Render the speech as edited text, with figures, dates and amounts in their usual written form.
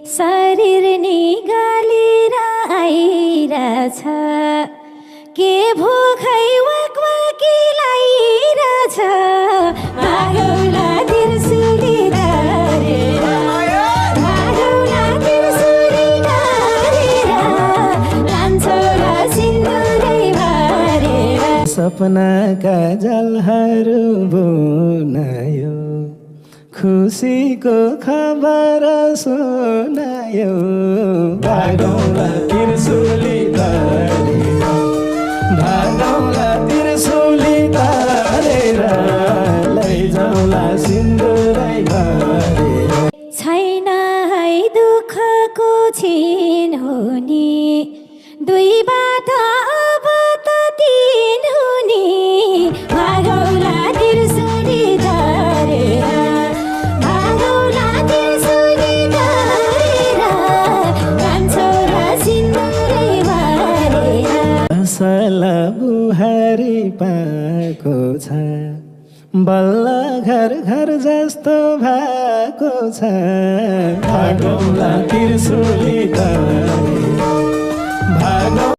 शरीर निगालेर आइरहेछ के भोखै वाकवाकी लागिरहेछ भागौला तिर्सुली धरेर भागौला तिर्सुली धरेर लान्छौ र सिन्दुरै भरेर सपनाका जलहरू बुनायो खुसीको खबर सुनायो भागौला तिर्सुली धरेर भागौला तिर्सुली धरेर लैजाउला सिन्दुरै भरेर छैन है दुःखको छिन हुने दुईबाट अब त तीन हुने भागौला तिर्सुली धरेर भागौला तिर्सुली धरेर लान्छौ र सिन्दुरै भरेर असल बुहारी पाएको छ बल्ल घर घर जस्तो भएको छ भागौला तिर्सुली धरेर भागौ